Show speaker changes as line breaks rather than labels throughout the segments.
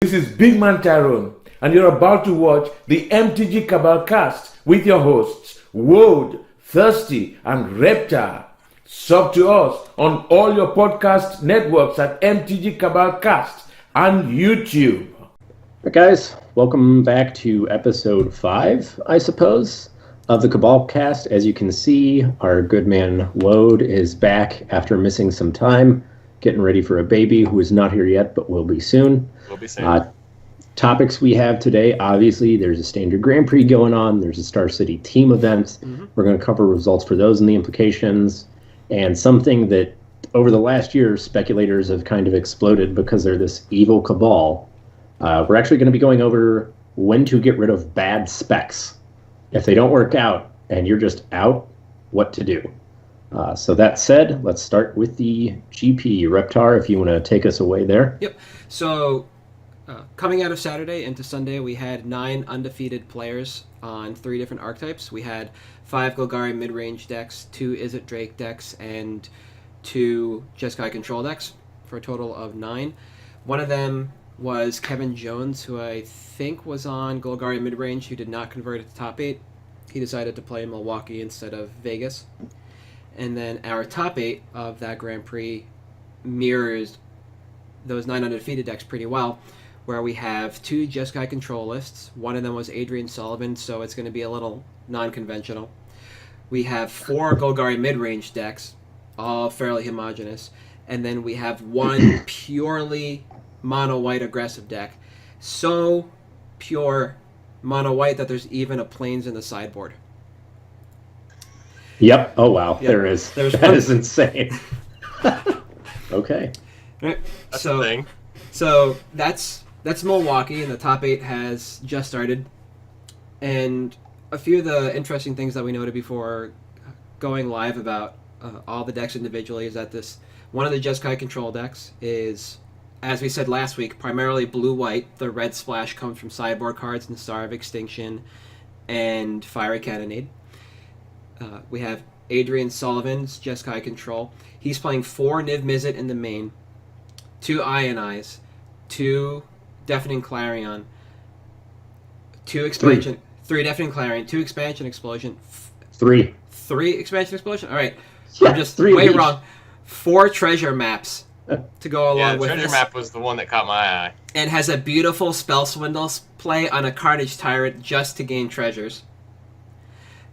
This is Big Man Tyrone, and you're about to watch the MtG Cabal Cast with your hosts, Woad, Thirsty, and Reptar. Sub to us on all your podcast networks at MtG Cabal Cast and YouTube.
Hey guys, welcome back to episode 5, I suppose, of the Cabal Cast. As you can see, our good man Woad is back after missing some time, getting ready for a baby who is not here yet, but will be soon. Topics we have today, obviously, there's a standard Grand Prix going on, there's a Star City team event. We're going to cover results for those and the implications, and something that over the last year, speculators have kind of exploded because they're this evil cabal. We're actually going to be going over when to get rid of bad specs. If they don't work out and you're just out, what to do. So that said, let's start with the GP. Reptar, if you want to take us away there.
Yep. So coming out of Saturday into Sunday, we had 9 undefeated players on 3 different archetypes. We had 5 Golgari mid-range decks, 2 Izzet Drake decks, and 2 Jeskai control decks for a total of 9. One of them was Kevin Jones, who I think was on Golgari mid-range, who did not convert at the top 8. He decided to play Milwaukee instead of Vegas. And then our top 8 of that Grand Prix mirrors those 9 undefeated decks pretty well, where we have 2 Jeskai control lists. One of them was Adrian Sullivan, so it's going to be a little non-conventional. We have 4 Golgari mid-range decks, all fairly homogenous. And then we have 1 purely mono-white aggressive deck. So pure mono-white that there's even a plains in the sideboard.
Yep. Oh, wow.
Yep.
There is.
There's
that
one.
Is insane. Okay.
Right.
That's the thing.
So that's Milwaukee, and the top 8 has just started. And a few of the interesting things that we noted before going live about all the decks individually is that one of the Jeskai control decks is, as we said last week, primarily blue-white. The red splash comes from sideboard cards and Star of Extinction and Fiery Cannonade. We have Adrian Sullivan's Jeskai control. He's playing 4 Niv Mizzet in the main, 2 Ionize, 2 Deafening Clarion, 3 Deafening Clarion, 2 Expansion Explosion.
3
Expansion Explosion? All right.
Yeah,
I'm just
3
way
each.
wrong. 4 treasure maps to go along with
treasure
this.
map was the one that caught my eye.
And has a beautiful Spell Swindle play on a Carnage Tyrant just to gain treasures.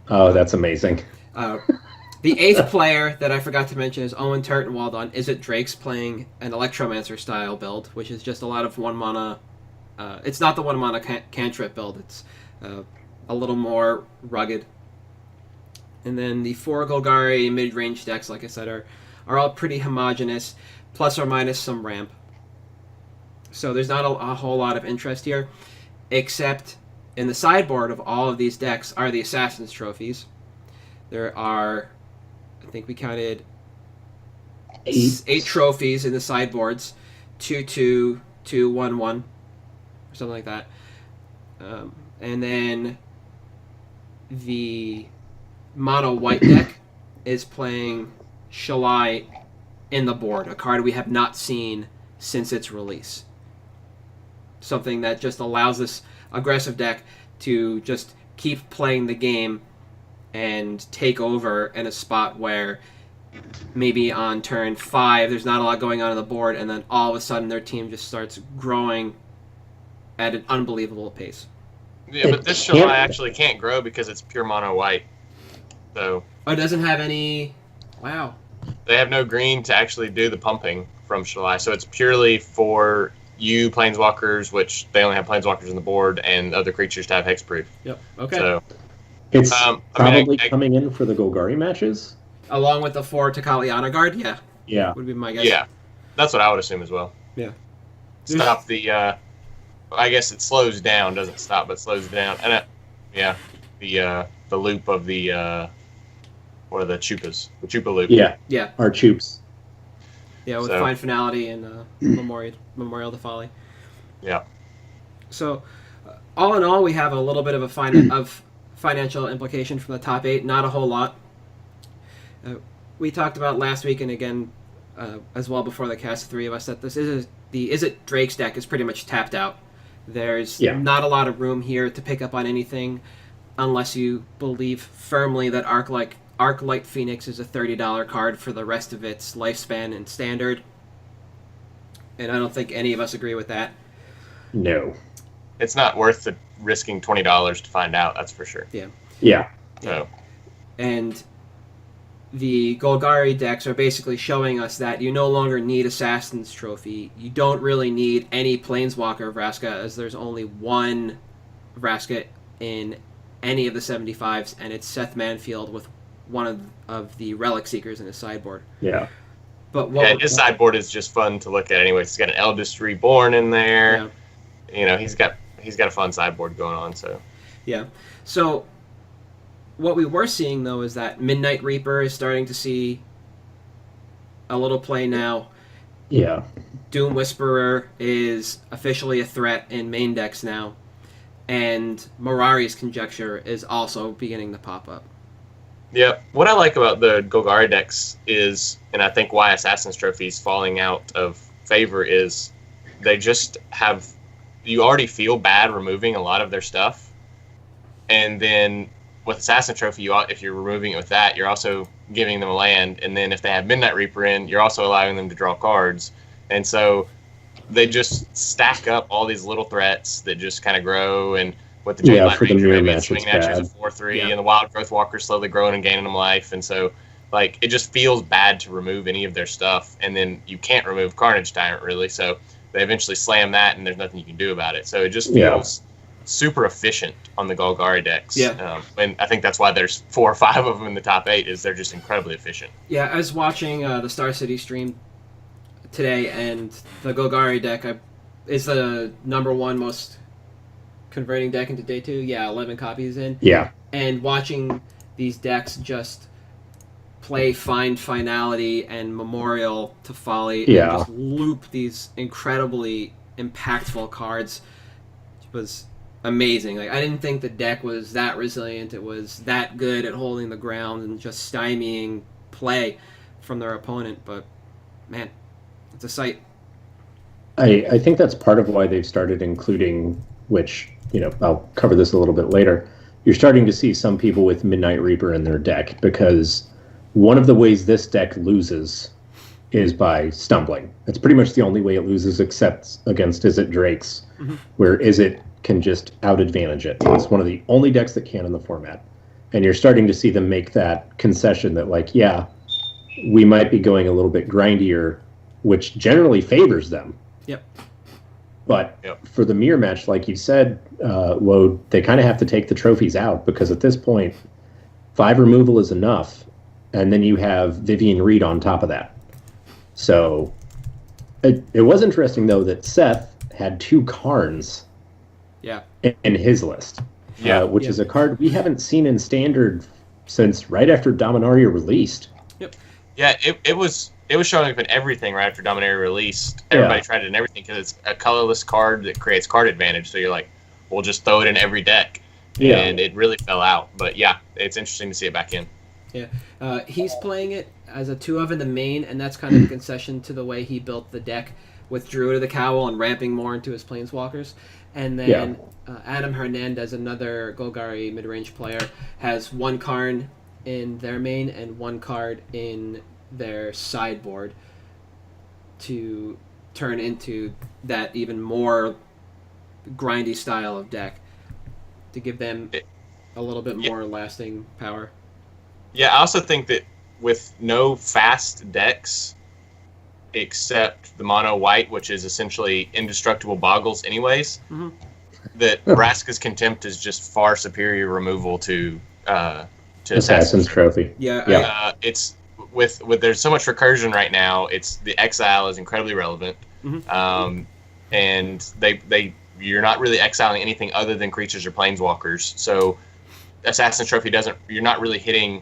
Oh, that's amazing.
The 8th player that I forgot to mention is Owen Turtenwald on Izzet Drake's playing an Electromancer style build, which is just a lot of 1 mana. It's not the 1 mana cantrip build. It's a little more rugged. And then the 4 Golgari mid-range decks, like I said, are all pretty homogenous, plus or minus some ramp. So there's not a whole lot of interest here, except in the sideboard of all of these decks are the Assassin's Trophies. There are, I think we counted 8 trophies in the sideboards, 2/2, 2/1/1, or something like that. And then the mono white deck is playing Shalai in the board, a card we have not seen since its release. Something that just allows this aggressive deck to just keep playing the game and take over in a spot where maybe on turn 5 there's not a lot going on the board, and then all of a sudden their team just starts growing at an unbelievable pace.
Yeah, but this Shalai actually can't grow because it's pure mono white. So
Oh, it doesn't have any... Wow.
they have no green to actually do the pumping from Shalai. So it's purely for you planeswalkers, which they only have planeswalkers on the board, and other creatures to have hexproof.
Yep. Okay.
So
It's probably
I
coming in for the Golgari matches.
Along with the 4 Takali Honor Guard, yeah.
Yeah.
Would be my guess.
yeah, that's what I would assume as well.
Yeah.
Stop the. I guess it slows down, doesn't stop, but slows down, and the loop of the what are the Chupas? The Chupa loop.
Yeah.
Yeah.
Our Chups.
Yeah, with
So-
Fine Finality and Memorial to Folly.
Yeah.
So, all in all, we have a little bit of a financial implication from the top 8. Not a whole lot. We talked about last week, and again, as well before the cast, the 3 of us, that this is the Is It Drake's deck is pretty much tapped out. There's
Yeah.
not a lot of room here to pick up on anything unless you believe firmly that Arclight Phoenix is a $30 card for the rest of its lifespan in Standard. And I don't think any of us agree with that.
No.
It's not worth the risking $20 to find out, that's for sure.
Yeah.
So,
And the Golgari decks are basically showing us that you no longer need Assassin's Trophy. You don't really need any Planeswalker Vraska, as there's only one Vraska in any of the 75s, and it's Seth Manfield with one of the Relic Seekers in his sideboard.
Yeah.
But what
yeah, his sideboard is just fun to look at anyway. He's got an Eldest Reborn in there.
Yeah.
You know, he's got a fun sideboard going on, so.
Yeah. So what we were seeing, though, is that Midnight Reaper is starting to see a little play now.
Yeah.
Doom Whisperer is officially a threat in main decks now. And Mirari's Conjecture is also beginning to pop up.
Yeah, what I like about the Golgari decks is, and I think why Assassin's Trophy is falling out of favor, is they just have, you already feel bad removing a lot of their stuff. And then with Assassin Trophy, if you're removing it with that, you're also giving them a land. And then if they have Midnight Reaper in, you're also allowing them to draw cards. And so they just stack up all these little threats that just kind of grow. And with the Jade Light
for the
Ranger,
mirror
maybe
match,
it's swinging
it's
at you as a
bad.
4/3,
Yeah.
and the Wild Growth Walker's slowly growing and gaining them life. And so, like, it just feels bad to remove any of their stuff. And then you can't remove Carnage Tyrant, really. So they eventually slam that, and there's nothing you can do about it. So it just feels super efficient on the Golgari decks.
Yeah.
And I think that's why there's 4 or 5 of them in the top 8, is they're just incredibly efficient.
Yeah, I was watching the Star City stream today, and the Golgari deck is the #1 most converting deck into day 2. Yeah, 11 copies in.
Yeah.
And watching these decks just play Find Finality and Memorial to Folly and just loop these incredibly impactful cards was amazing. Like, I didn't think the deck was that resilient. It was that good at holding the ground and just stymieing play from their opponent. But man, it's a sight.
I think that's part of why they've started including, which, you know, I'll cover this a little bit later. You're starting to see some people with Midnight Reaper in their deck, because one of the ways this deck loses is by stumbling. It's pretty much the only way it loses, except against Is It Drake's, where Is It can just out-advantage it. It's one of the only decks that can in the format. And you're starting to see them make that concession that, like, yeah, we might be going a little bit grindier, which generally favors them.
Yep.
But for the mirror match, like you said, Woad, they kind of have to take the trophies out, because at this point, 5 removal is enough, and then you have Vivian Reed on top of that. So it was interesting, though, that Seth had 2 Karns in his list, which is a card we haven't seen in Standard since right after Dominaria released.
Yeah, it was showing up in everything right after Dominaria released. Everybody tried it in everything because it's a colorless card that creates card advantage. So you're like, we'll just throw it in every deck.
Yeah.
And it really fell out. But yeah, it's interesting to see it back in.
Yeah, he's playing it as a 2-of in the main, and that's kind of a concession to the way he built the deck with Druid of the Cowl and ramping more into his Planeswalkers. And then Adam Hernandez, another Golgari mid-range player, has 1 Karn in their main and 1 card in their sideboard to turn into that even more grindy style of deck to give them a little bit more lasting power.
Yeah, I also think that with no fast decks except the mono white, which is essentially indestructible boggles anyways, that Vraska's Contempt is just far superior removal to
Assassin's Trophy.
It's with there's so much recursion right now. It's the exile is incredibly relevant, and you're not really exiling anything other than creatures or planeswalkers. So Assassin's Trophy you're not really hitting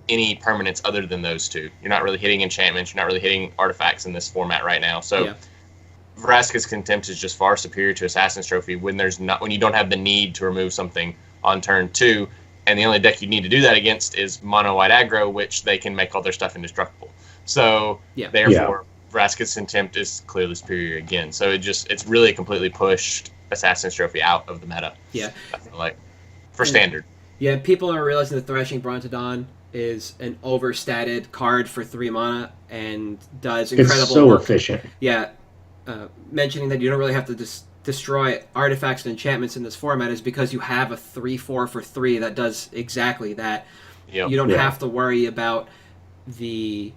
any permanents other than those 2. You're not really hitting enchantments. You're not really hitting artifacts in this format right now. So Vraska's Contempt is just far superior to Assassin's Trophy when you don't have the need to remove something on turn 2. And the only deck you need to do that against is mono white aggro, which they can make all their stuff indestructible. So therefore, Vraska's Contempt is clearly superior again. So it's really completely pushed Assassin's Trophy out of the meta.
Yeah.
I feel like. For standard.
Yeah, people are realizing that Thrashing Brontodon is an overstated card for 3 mana and does incredible
It's so
work.
efficient.
Yeah. Mentioning that you don't really have to destroy artifacts and enchantments in this format is because you have a 3/4 for 3 that does exactly that.
Yep.
You don't have to worry about the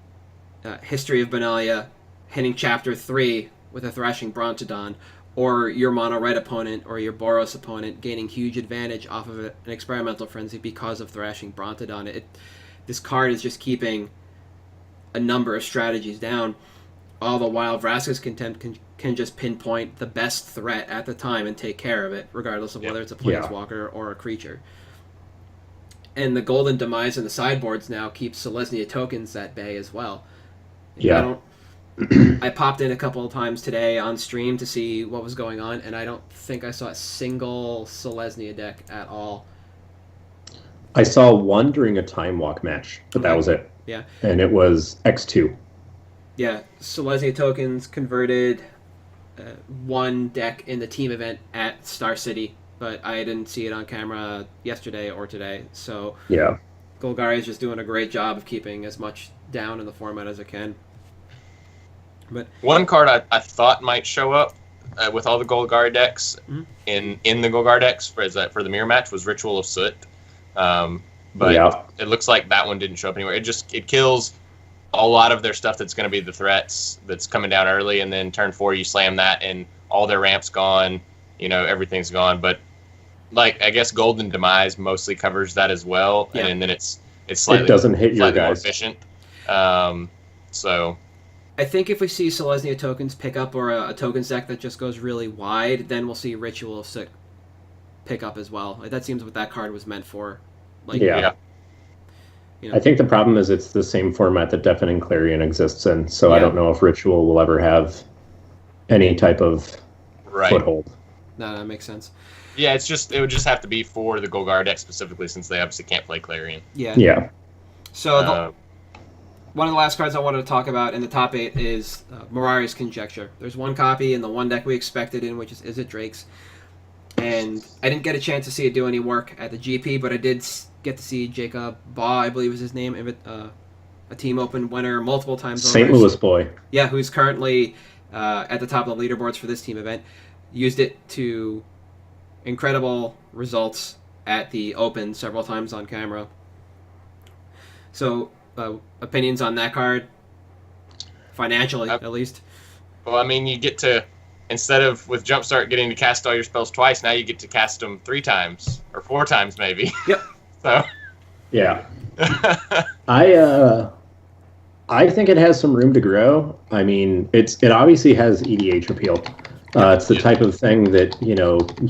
History of Benalia hitting Chapter 3 with a Thrashing Brontodon, or your mono red opponent or your Boros opponent gaining huge advantage off of an Experimental Frenzy because of Thrashing Brontodon. This card is just keeping a number of strategies down, all the while Vraska's Contempt can just pinpoint the best threat at the time and take care of it, regardless of whether it's a Planeswalker or a creature. And the Golden Demise in the sideboards now keeps Selesnya tokens at bay as well.
Yeah.
I popped in a couple of times today on stream to see what was going on, and I don't think I saw a single Selesnya deck at all.
I saw one during a Time Walk match, but that was it.
Yeah.
And it was X2.
Yeah, Selesnya tokens converted one deck in the team event at Star City, but I didn't see it on camera yesterday or today. So
yeah,
Golgari is just doing a great job of keeping as much down in the format as it can. But
one card I thought might show up with all the Golgari decks in the Golgari decks for the mirror match was Ritual of Soot. But it looks like that one didn't show up anywhere. It kills a lot of their stuff that's going to be the threats that's coming down early, and then turn 4 you slam that and all their ramps gone, everything's gone. But like I guess Golden Demise mostly covers that as well, and then it's slightly,
it doesn't hit your
slightly more
guys.
efficient. So
I think if we see Selesnya tokens pick up, or a tokens deck that just goes really wide, then we'll see Ritual of Soot pick up as well. Like, that seems what that card was meant for. Like,
yeah. I think the problem is it's the same format that Deafening Clarion exists in, so I don't know if Ritual will ever have any type of foothold.
No, that makes sense.
Yeah, it would just have to be for the Golgari deck specifically, since they obviously can't play Clarion.
Yeah.
So one of the last cards I wanted to talk about in the top 8 is Mirari's Conjecture. There's one copy in the one deck we expected in, which is It Drake's. And I didn't get a chance to see it do any work at the GP, but I did get to see Jacob Baugh, I believe was his name, a Team Open winner multiple times.
St. Louis boy.
Yeah, who's currently at the top of the leaderboards for this team event. Used it to incredible results at the Open several times on camera. So, opinions on that card? Financially, at least?
Well, I mean, you get to, instead of with Jumpstart getting to cast all your spells twice, now you get to cast them 3 times, or 4 times maybe.
Yep.
So.
Yeah. I think it has some room to grow. I mean, it obviously has EDH appeal. It's the type of thing that,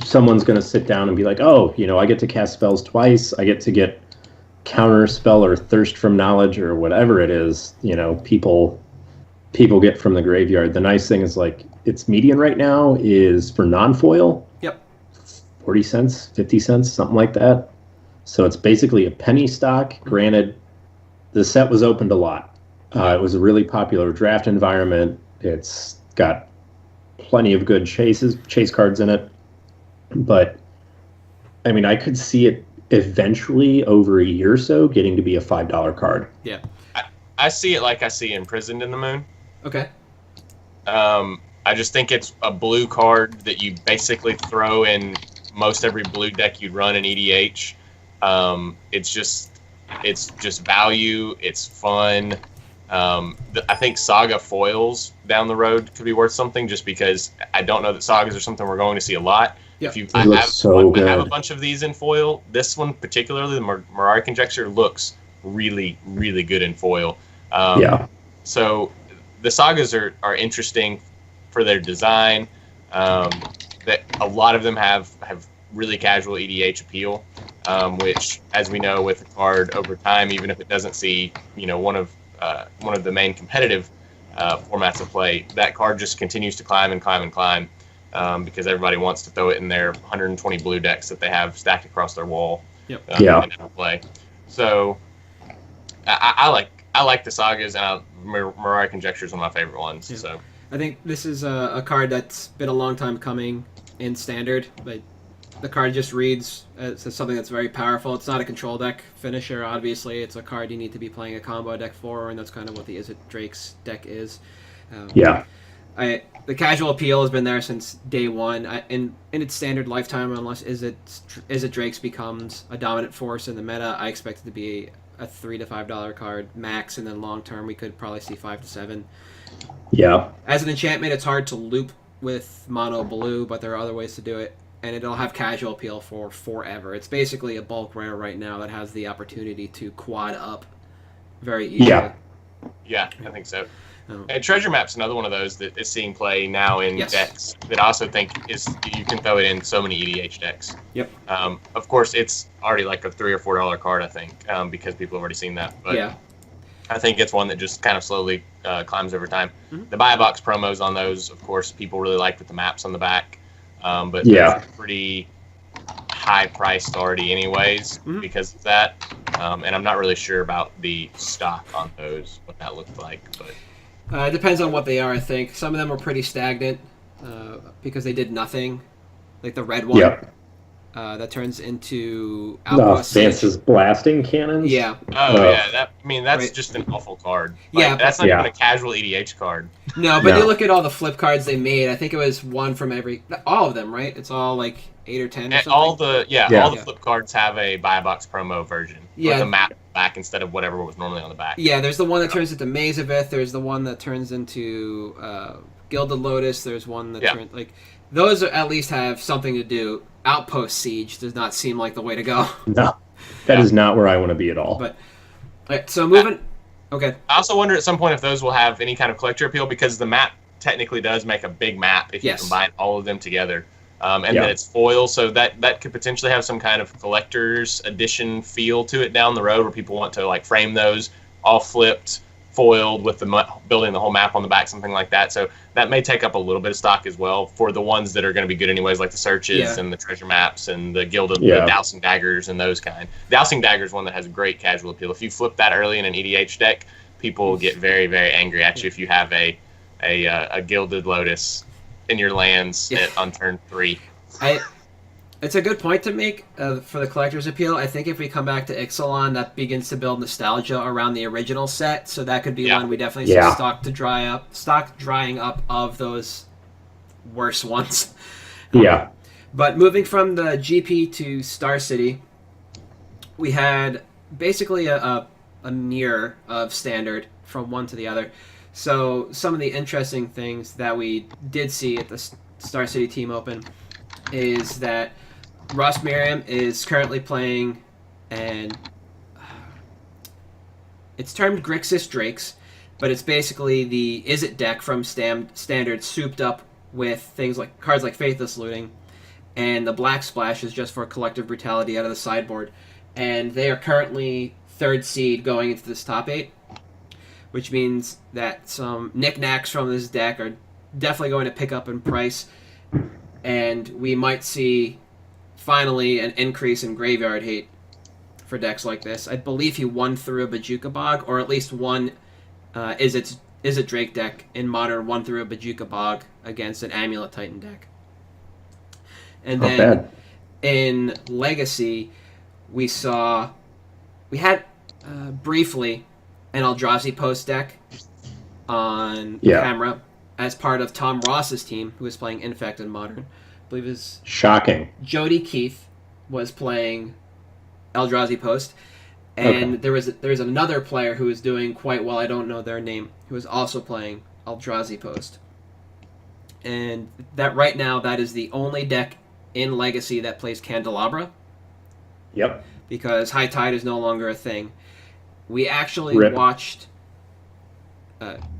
someone's going to sit down and be like, oh, I get to cast spells twice. I get to get counter spell or thirst from knowledge or whatever it is, people get from the graveyard. The nice thing is, like, its median right now is for non-foil.
Yep.
40 cents, 50 cents, something like that. So it's basically a penny stock. Granted, the set was opened a lot. It was a really popular draft environment. It's got plenty of good chase cards in it. But, I mean, I could see it eventually, over a year or so, getting to be a $5 card.
Yeah.
I see it like I see Imprisoned in the Moon.
Okay.
I just think it's a blue card that you basically throw in most every blue deck you'd run in EDH. It's just value. It's fun. I think Saga foils down the road could be worth something, just because I don't know that Sagas are something we're going to see a lot.
Yep.
I have a bunch of these in foil. This one particularly, the Mirari Conjecture, looks really, really good in foil. So the Sagas are interesting for their design. That a lot of them have really casual EDH appeal, which, as we know, with a card over time, even if it doesn't see one of the main competitive formats of play, that card just continues to climb and climb and climb, because everybody wants to throw it in their 120 blue decks that they have stacked across their wall.
Yep.
And play. So I like the Sagas, and Mirage Conjecture is one of my favorite ones.
Yeah.
So
I think this is a card that's been a long time coming in Standard, but the card just reads as something that's very powerful. It's not a control deck finisher, obviously. It's a card you need to be playing a combo deck for, and that's kind of what the Is It Drake's deck is. The casual appeal has been there since day one. In its Standard lifetime, unless Is It Drake's becomes a dominant force in the meta, I expect it to be a $3 to $5 card max, and then long term we could probably see $5 to $7.
Yeah.
As an enchantment, it's hard to loop with mono blue, but there are other ways to do it, and it'll have casual appeal for forever. It's basically a bulk rare right now that has the opportunity to quad up very easily.
Yeah, I think so. And Treasure Map's another one of those that is seeing play now in decks that I also think you can throw it in so many EDH decks.
Yep.
Of course, it's already like a $3 or $4 card, I think, because people have already seen that. But
yeah.
I think it's one that just kind of slowly climbs over time. The buy box promos on those, of course, people really like with the maps on the back. But they're pretty high priced already anyways because of that. And I'm not really sure about the stock on those, what that looked like. But
it depends on what they are, I think. Some of them are pretty stagnant because they did nothing. Like the red one.
Yep.
That turns into Outpost
Vance's blasting cannons.
Yeah.
That's
right.
just an awful card.
Yeah,
that's not even a casual EDH card.
No, but you look at all the flip cards they made. I think it was one from all of them, right? It's all like 8 or 10 or something.
All the flip cards have a buy box promo version.
Yeah.
With a map back instead of whatever was normally on the back.
Yeah, there's the one that turns into Maze of Ith. There's the one that turns into Gilded Lotus. There's one that turns those at least have something to do. Outpost Siege does not seem like the way to go.
No, that is not where I want to be at all.
But so moving. Okay.
I also wonder at some point if those will have any kind of collector appeal because the map technically does make a big map if you combine all of them together. And then it's foil, so that could potentially have some kind of collector's edition feel to it down the road where people want to like frame those all flipped, foiled with building the whole map on the back, something like that. So that may take up a little bit of stock as well for the ones that are going to be good anyways, like the searches and the treasure maps and the Gilded the Dowsing Daggers and those kind. Dowsing Dagger is one that has great casual appeal. If you flip that early in an EDH deck, people will get very, very angry at you if you have a Gilded Lotus in your lands on turn 3.
It's a good point to make for the collector's appeal. I think if we come back to Ixalan, that begins to build nostalgia around the original set, so that could be one we definitely see stock drying up of those worse ones.
Yeah.
But moving from the GP to Star City, we had basically a mirror of Standard from one to the other. So some of the interesting things that we did see at the Star City Team Open is that Ross Merriam is currently playing, and it's termed Grixis Drakes, but it's basically the Is It deck from Standard souped up with things like cards like Faithless Looting, and the Black Splash is just for Collective Brutality out of the sideboard. And they are currently 3rd seed going into this top 8, which means that some knickknacks from this deck are definitely going to pick up in price, and we might see finally an increase in graveyard hate for decks like this. I believe he won through a Bajuka Bog, or at least one Is It Drake deck in Modern won through a Bajuka Bog against an Amulet Titan deck. And then in Legacy, we had briefly an Eldrazi Post deck on camera as part of Tom Ross's team, who was playing Infect in Modern. I believe it was
shocking.
Jody Keith was playing Eldrazi Post, and there was another player who was doing quite well. I don't know their name, who was also playing Eldrazi Post. And that right now, that is the only deck in Legacy that plays Candelabra.
Yep. Because
High Tide is no longer a thing. We actually watched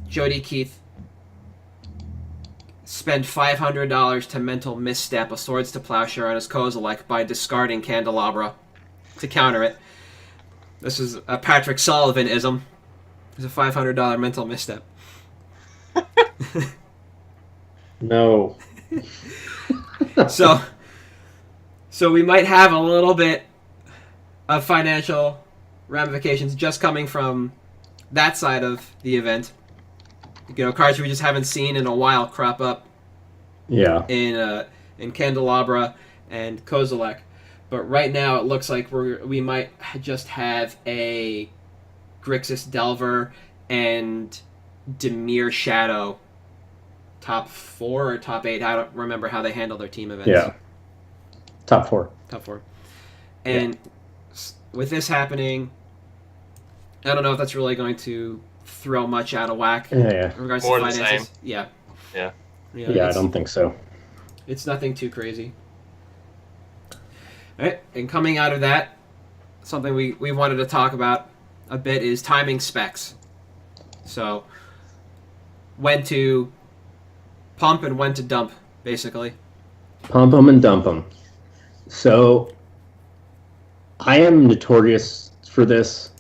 Jody Keith spend $500 to mental misstep a Swords to Plowshare on his Kozilek by discarding Candelabra to counter it. This is a Patrick Sullivan-ism. It's a $500 mental misstep.
No.
So we might have a little bit of financial ramifications just coming from that side of the event, cards we just haven't seen in a while crop up.
Yeah.
In Candelabra and Kozilek, but right now it looks like we might just have a Grixis Delver and Dimir Shadow top 4 or top 8. I don't remember how they handle their team events.
Yeah. Top 4.
Top 4. And with this happening, I don't know if that's really going to throw much out of whack in regards
More
to
the
finances.
same.
Yeah.
Yeah, I don't think so.
It's nothing too crazy. All right, and coming out of that, something we wanted to talk about a bit is timing specs. So, when to pump and when to dump, basically.
Pump them and dump them. So, I am notorious for this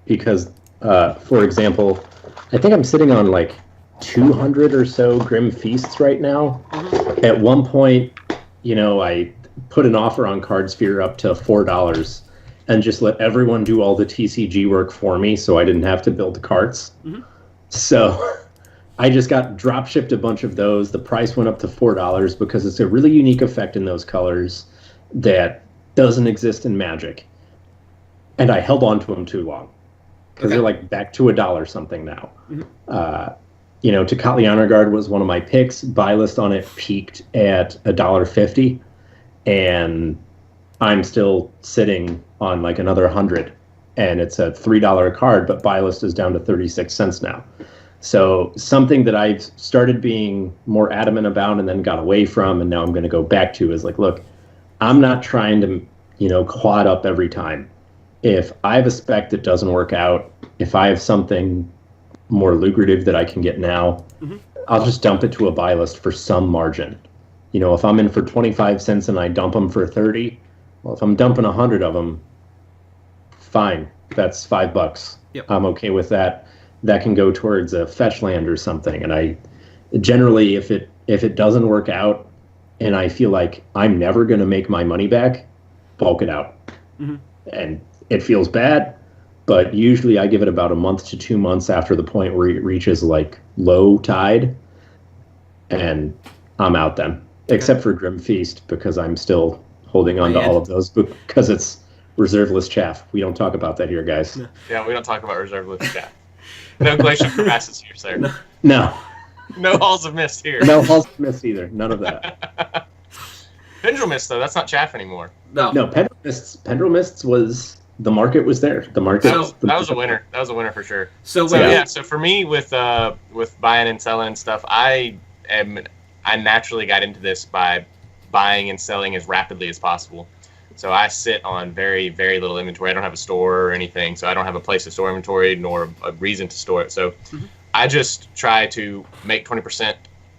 because, for example, I think I'm sitting on like 200 or so Grim Feasts right now. Mm-hmm. At one point, I put an offer on CardSphere up to $4 and just let everyone do all the TCG work for me so I didn't have to build the carts. Mm-hmm. So I just got drop shipped a bunch of those. The price went up to $4 because it's a really unique effect in those colors that doesn't exist in Magic. And I held on to them too long because they're like back to $1 something now. Mm-hmm. Tocatli Honor Guard was one of my picks. Buy list on it peaked at $1.50, and I'm still sitting on like another 100, and it's a $3 card, but buy list is down to 36 cents now. So something that I've started being more adamant about and then got away from, and now I'm going to go back to is like, look, I'm not trying to, quad up every time. If I have a spec that doesn't work out, if I have something more lucrative that I can get now, mm-hmm. I'll just dump it to a buy list for some margin. If I'm in for 25 cents and I dump them for 30, well, if I'm dumping 100 of them, fine. That's $5. Yep. I'm okay with that. That can go towards a fetch land or something. And I generally, if it doesn't work out and I feel like I'm never going to make my money back, bulk it out. Mm-hmm. And it feels bad, but usually I give it about a month to 2 months after the point where it reaches like low tide, and I'm out then. Okay. Except for Grim Feast, because I'm still holding on to all of those because it's reserveless chaff. We don't talk about that here, guys.
No. Yeah, we don't talk about reserveless chaff. No Glacial Crevasses here, sir.
No.
No Halls of Mist here.
No Halls of Mist either. None of that.
Pendril Mist, though, that's not chaff anymore.
No, Pendril Mists was... The market was there. The market.
That was a winner. That was a winner for sure. So for me with buying and selling and stuff, I naturally got into this by buying and selling as rapidly as possible. So I sit on very, very little inventory. I don't have a store or anything, so I don't have a place to store inventory nor a reason to store it. So mm-hmm. I just try to make 20%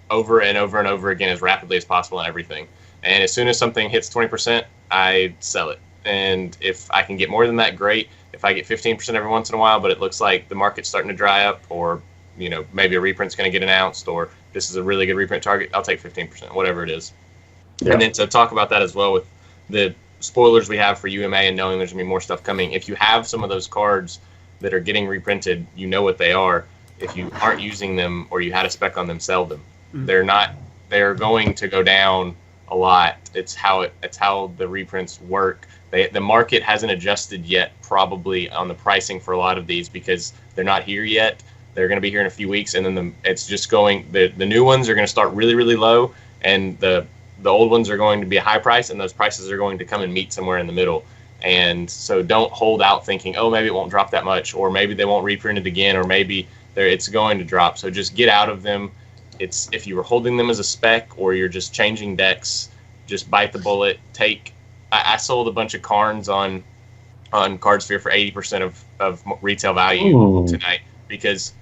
over and over and over again as rapidly as possible on everything. And as soon as something hits 20%, I sell it. And if I can get more than that, great. If I get 15% every once in a while, but it looks like the market's starting to dry up, or maybe a reprint's going to get announced, or this is a really good reprint target, I'll take 15%, whatever it is. Yeah. And then to talk about that as well with the spoilers we have for UMA and knowing there's going to be more stuff coming. If you have some of those cards that are getting reprinted, you know what they are. If you aren't using them or you had a spec on them, sell them. Mm-hmm. They're going to go down a lot. It's how the reprints work. The market hasn't adjusted yet, probably on the pricing for a lot of these because they're not here yet. They're going to be here in a few weeks, and then it's just going. The new ones are going to start really, really low, and the old ones are going to be a high price, and those prices are going to come and meet somewhere in the middle. And so don't hold out thinking, oh, maybe it won't drop that much, or maybe they won't reprint it again, or maybe it's going to drop. So just get out of them. It's if you were holding them as a spec or you're just changing decks, just bite the bullet. I sold a bunch of Karns on CardSphere for 80% of retail value tonight because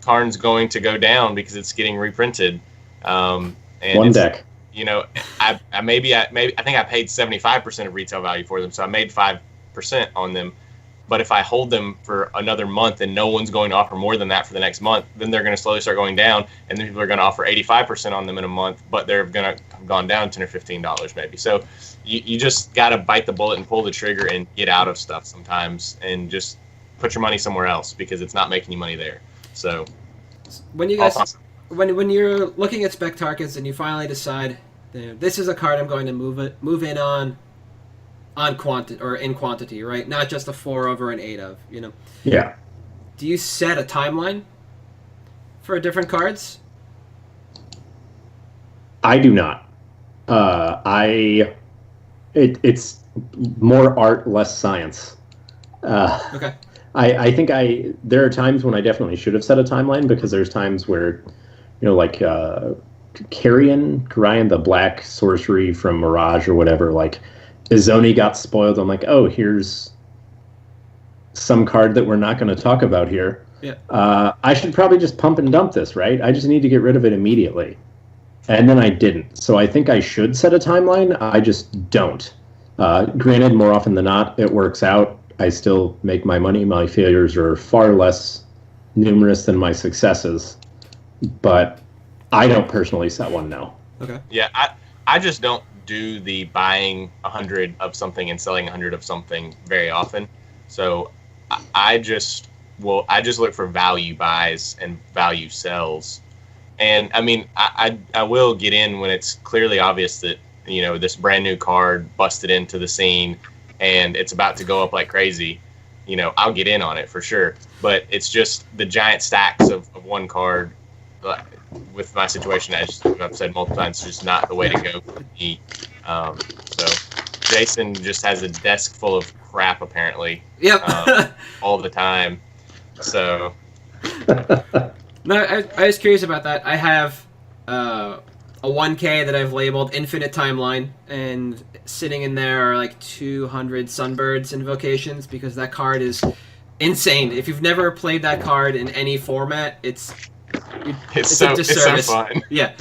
Karn's going to go down because it's getting reprinted. And
one deck.
I think I paid 75% of retail value for them, so I made 5% on them. But if I hold them for another month and no one's going to offer more than that for the next month, then they're going to slowly start going down, and then people are going to offer 85% on them in a month, but they're going to have gone down $10 or $15 maybe. So you just got to bite the bullet and pull the trigger and get out of stuff sometimes, and just put your money somewhere else because it's not making you money there. So
when you guys, when you're looking at spec targets and you finally decide, this is a card I'm going to move in on quantity or in quantity, right? Not just a 4 of or an 8 of,
Yeah.
Do you set a timeline for different cards?
I do not. It's more art, less science.
Okay.
I think there are times when I definitely should have set a timeline because there's times where, like Carrion, the black sorcery from Mirage or whatever, like Izoni got spoiled. I'm like, oh, here's some card that we're not going to talk about here.
Yeah.
I should probably just pump and dump this, right? I just need to get rid of it immediately. And then I didn't. So I think I should set a timeline. I just don't. Granted, more often than not, it works out. I still make my money. My failures are far less numerous than my successes. But I don't personally set one now.
Okay.
Yeah, I just don't do the buying 100 of something and selling 100 of something very often. So I just look for value buys and value sells. And I mean, I will get in when it's clearly obvious that, this brand new card busted into the scene and it's about to go up like crazy. I'll get in on it for sure. But it's just the giant stacks of one card with my situation, as I've said multiple times, just not the way to go for me. So Jason just has a desk full of crap apparently.
Yep.
All the time. So.
No, I was curious about that. I have a 1K that I've labeled Infinite Timeline, and sitting in there are like 200 Sunbirds invocations because that card is insane. If you've never played that card in any format, it's a disservice.
It's so fun.
Yeah.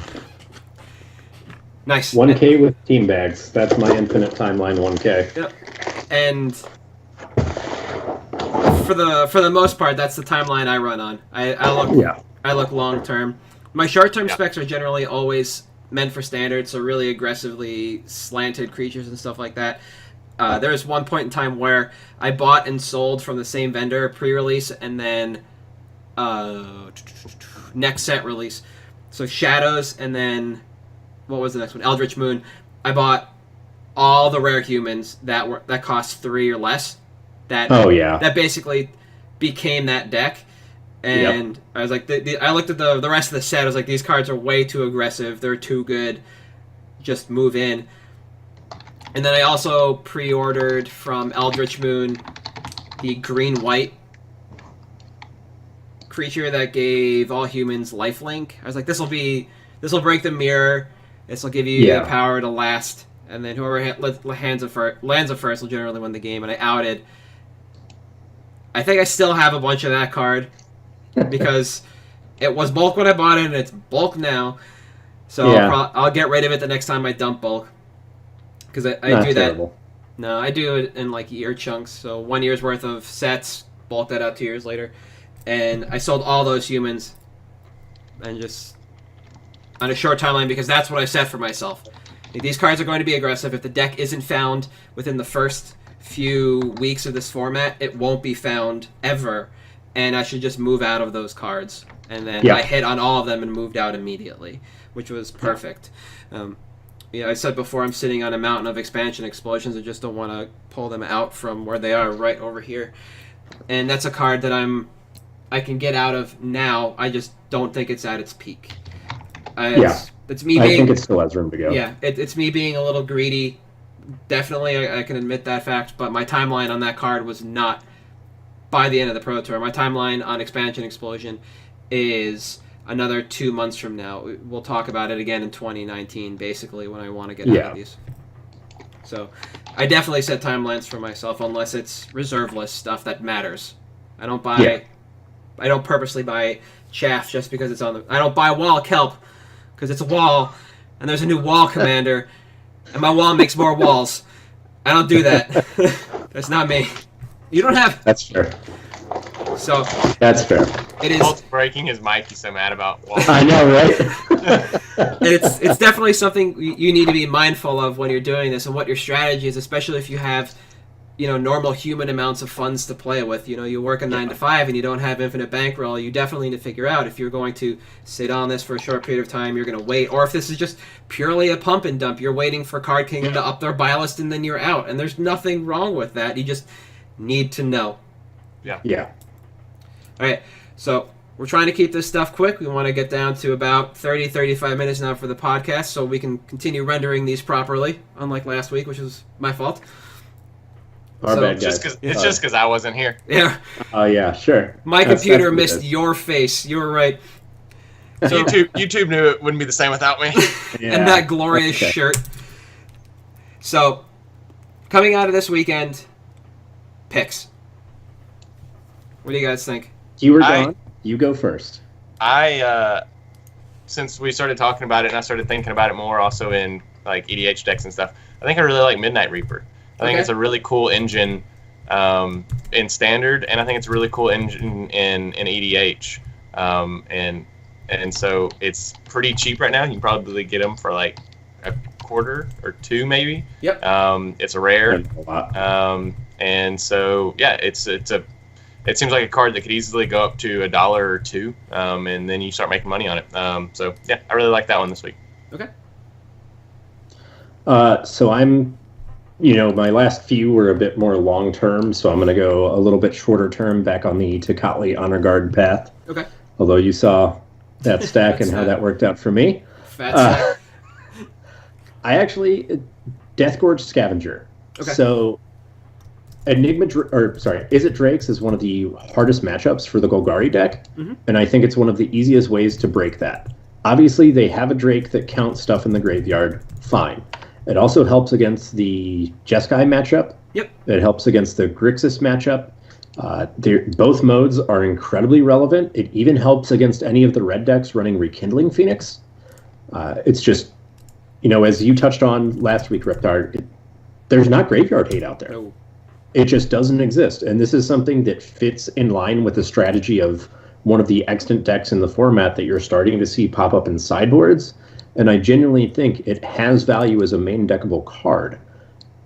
Nice.
1K with team bags. That's my Infinite Timeline 1K.
Yep. And for the most part, that's the timeline I run on. I look long term. My short term specs are generally always meant for standard, so really aggressively slanted creatures and stuff like that. There was one point in time where I bought and sold from the same vendor pre-release and then next set release. So Shadows and then what was the next one? Eldritch Moon. I bought all the rare humans that cost 3 or less. That basically became that deck. And I was like, I looked at the rest of the set. I was like, these cards are way too aggressive. They're too good. Just move in. And then I also pre-ordered from Eldritch Moon the green-white creature that gave all humans lifelink. I was like, this will break the mirror. This will give you the power to last. And then whoever lands it first will generally win the game. And I outed. I think I still have a bunch of that card. Because it was bulk when I bought it, and it's bulk now. So I'll get rid of it the next time I dump bulk. Because I do that.
Terrible.
No, I do it in like year chunks. So 1 year's worth of sets, bulk that out 2 years later. And I sold all those humans. And just on a short timeline because that's what I set for myself. These cards are going to be aggressive. If the deck isn't found within the first few weeks of this format, it won't be found ever. And I should just move out of those cards. And then I hit on all of them and moved out immediately, which was perfect. I said before I'm sitting on a mountain of expansion explosions. I just don't want to pull them out from where they are right over here. And that's a card that I can get out of now. I just don't think it's at its peak. It's me
I think it still has room to go.
Yeah, it's me being a little greedy. Definitely, I can admit that fact. But my timeline on that card was not by the end of the Pro Tour. My timeline on Expansion Explosion is another 2 months from now. We'll talk about it again in 2019, basically, when I want to get out of these. So I definitely set timelines for myself, unless it's reserve list stuff that matters. I don't purposely buy chaff just because it's on the... I don't buy wall kelp because it's a wall, and there's a new wall commander, and my wall makes more walls. I don't do that. That's not me. You don't have...
That's fair.
So...
That's fair.
It is...
Colt's breaking his mic. He's so mad about wall.
I know, right?
It's definitely something you need to be mindful of when you're doing this and what your strategy is, especially if you have normal human amounts of funds to play with. You work a 9 to 5 and you don't have infinite bankroll. You definitely need to figure out if you're going to sit on this for a short period of time, you're going to wait, or if this is just purely a pump and dump, you're waiting for Card Kingdom to up their buy list and then you're out. And there's nothing wrong with that. You just need to know.
Yeah.
All right, so we're trying to keep this stuff quick. We want to get down to about 30, 35 minutes now for the podcast so we can continue rendering these properly, unlike last week, which was my fault.
Our bad, guys.
It's just because I wasn't here.
Yeah.
Oh, yeah, sure.
My computer missed your face. You were right.
So, YouTube knew it wouldn't be the same without me.
And that glorious shirt. So, coming out of this weekend, picks. What do you guys think?
You were gone. You go first.
Since we started talking about it and I started thinking about it more also in like EDH decks and stuff, I think I really like Midnight Reaper. I think it's a really cool engine in Standard, and I think it's a really cool engine in EDH. And so it's pretty cheap right now. You can probably get them for like a quarter or two maybe.
Yep.
It's a rare.
A lot.
And so yeah, it seems like a card that could easily go up to $1 or $2, and then you start making money on it. So yeah, I really like that one this week.
Okay.
So I'm, my last few were a bit more long term, so I'm going to go a little bit shorter term back on the Tecatli Honor Guard path.
Okay.
Although you saw that stack and how that worked out for me.
Fat stack.
I actually Death Gorge Scavenger.
Okay.
So Izzet Drakes is one of the hardest matchups for the Golgari deck, and I think it's one of the easiest ways to break that. Obviously, they have a Drake that counts stuff in the graveyard. Fine. It also helps against the Jeskai matchup.
Yep.
It helps against the Grixis matchup. Both modes are incredibly relevant. It even helps against any of the red decks running Rekindling Phoenix. It's just, as you touched on last week, Reptar, there's not graveyard hate out there.
No.
It just doesn't exist. And this is something that fits in line with the strategy of one of the extant decks in the format that you're starting to see pop up in sideboards. And I genuinely think it has value as a main deckable card.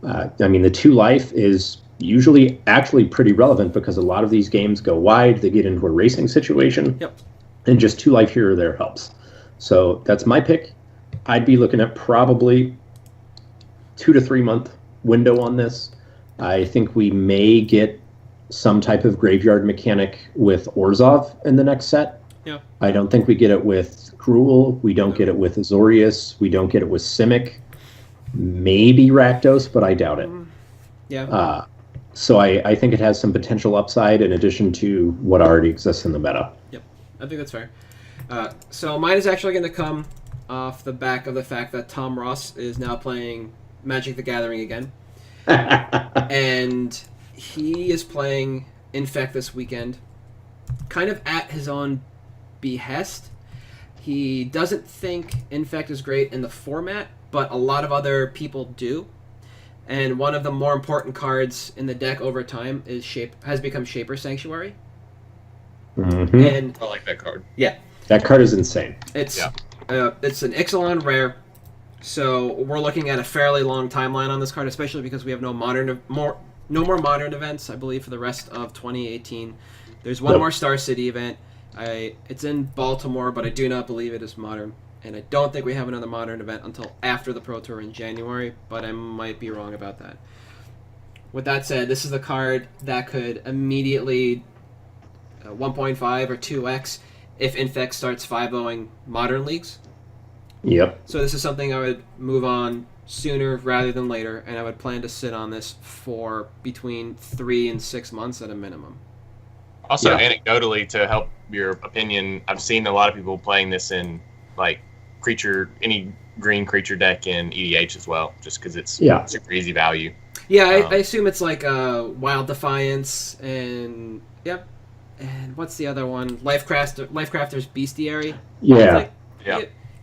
The 2 life is usually actually pretty relevant because a lot of these games go wide, they get into a racing situation, and just 2 life here or there helps. So that's my pick. I'd be looking at probably 2 to 3 month window on this. I think we may get some type of graveyard mechanic with Orzhov in the next set.
Yeah.
I don't think we get it with Gruul. We don't get it with Azorius. We don't get it with Simic. Maybe Rakdos, but I doubt it.
Yeah.
So I think it has some potential upside in addition to what already exists in the meta.
Yep. I think that's fair. So mine is actually going to come off the back of the fact that Tom Ross is now playing Magic the Gathering again. And he is playing Infect this weekend, kind of at his own behest. He doesn't think Infect is great in the format, but a lot of other people do. And one of the more important cards in the deck over time has become Shaper Sanctuary.
Mm-hmm.
And
I like that card.
Yeah.
That card is insane.
It's an Ixalan rare. So we're looking at a fairly long timeline on this card, especially because we have no more modern events, I believe, for the rest of 2018. There's one more Star City event. It's in Baltimore, but I do not believe it is modern. And I don't think we have another modern event until after the Pro Tour in January, but I might be wrong about that. With that said, this is the card that could immediately 1.5 or 2x if Infect starts 5-0ing modern leagues.
Yep.
So this is something I would move on sooner rather than later, and I would plan to sit on this for between 3 and 6 months at a minimum.
Also, anecdotally, to help your opinion, I've seen a lot of people playing this in any green creature deck in EDH as well, just because it's super easy value.
Yeah, I assume it's like Wild Defiance and and what's the other one? Lifecrafter's Bestiary.
Yeah.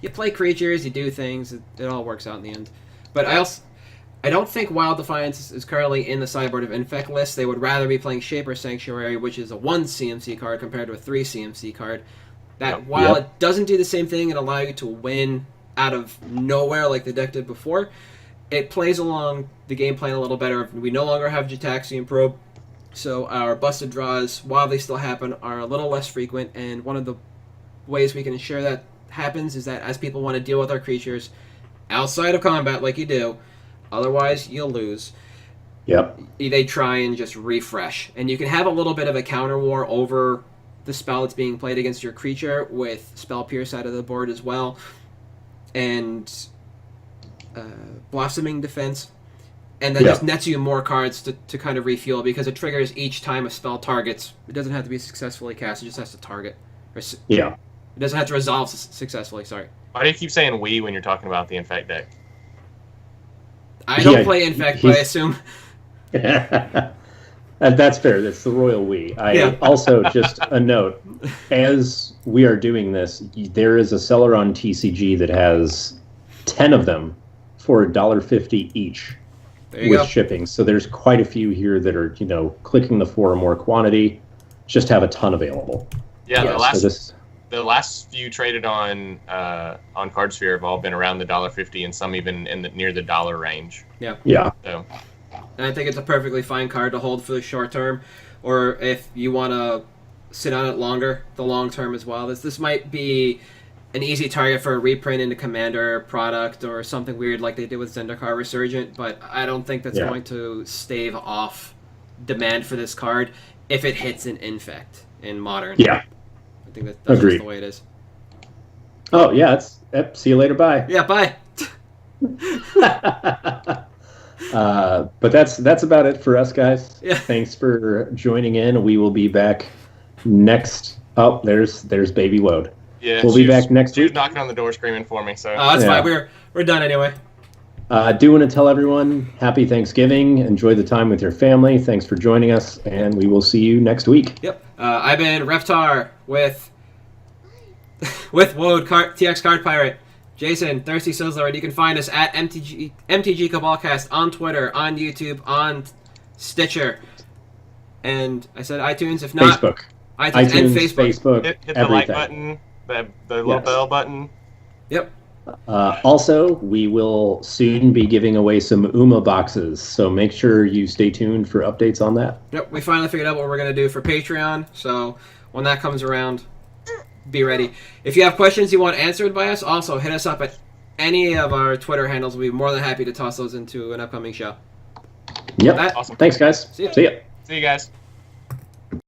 You play creatures, you do things, it all works out in the end. But I don't think Wild Defiance is currently in the sideboard of Infect list. They would rather be playing Shaper Sanctuary, which is a 1 CMC card compared to a 3 CMC card. That while it doesn't do the same thing and allow you to win out of nowhere like the deck did before, it plays along the game plan a little better. We no longer have Gitaxian Probe, so our busted draws, while they still happen, are a little less frequent, and one of the ways we can ensure that happens is that as people want to deal with our creatures outside of combat like you do, otherwise you'll lose.
Yep.
They try and just refresh. And you can have a little bit of a counter war over the spell that's being played against your creature with Spell Pierce out of the board as well. And Blossoming Defense. And that just nets you more cards to kind of refuel, because it triggers each time a spell targets. It doesn't have to be successfully cast, it just has to target.
Yeah.
It doesn't have to resolve successfully, sorry.
Why do you keep saying we when you're talking about the Infect deck?
I don't play Infect, but I assume...
That's fair. That's the royal we. Also, just a note, as we are doing this, there is a seller on TCG that has 10 of them for $1.50 each with shipping. So there's quite a few here that are, clicking the 4 or more quantity, just have a ton available.
Yeah, the last few traded on Cardsphere have all been around the $1.50, and some even near the dollar range.
Yeah.
Yeah.
So.
And I think it's a perfectly fine card to hold for the short term, or if you want to sit on it longer, the long term as well. This might be an easy target for a reprint into Commander product or something weird like they did with Zendikar Resurgent, but I don't think that's going to stave off demand for this card if it hits an Infect in Modern.
Yeah.
I think that's just the way it is.
Oh, yeah. See you later. Bye.
Yeah, bye.
But that's about it for us, guys.
Yeah.
Thanks for joining in. We will be back next. Oh, there's Baby Woad.
Yeah,
we'll be back next week.
She was knocking on the door screaming for me. So
that's fine. We're done anyway.
Do want to tell everyone Happy Thanksgiving. Enjoy the time with your family. Thanks for joining us, and we will see you next week.
Yep. I've been Reptar with Woad, TX Card Pirate. Jason, Thirsty Sizzler, and you can find us at MtG Cabal Cast on Twitter, on YouTube, on Stitcher, and I said iTunes. If not,
Facebook,
iTunes and Facebook.
Hit the like button, the little bell button.
Yep.
Also, we will soon be giving away some UMA boxes, so make sure you stay tuned for updates on that.
Yep. We finally figured out what we're going to do for Patreon, so when that comes around, be ready. If you have questions you want answered by us, also hit us up at any of our Twitter handles. We'll be more than happy to toss those into an upcoming show.
Yep. Awesome. Thanks, guys.
See ya.
See ya.
See you guys.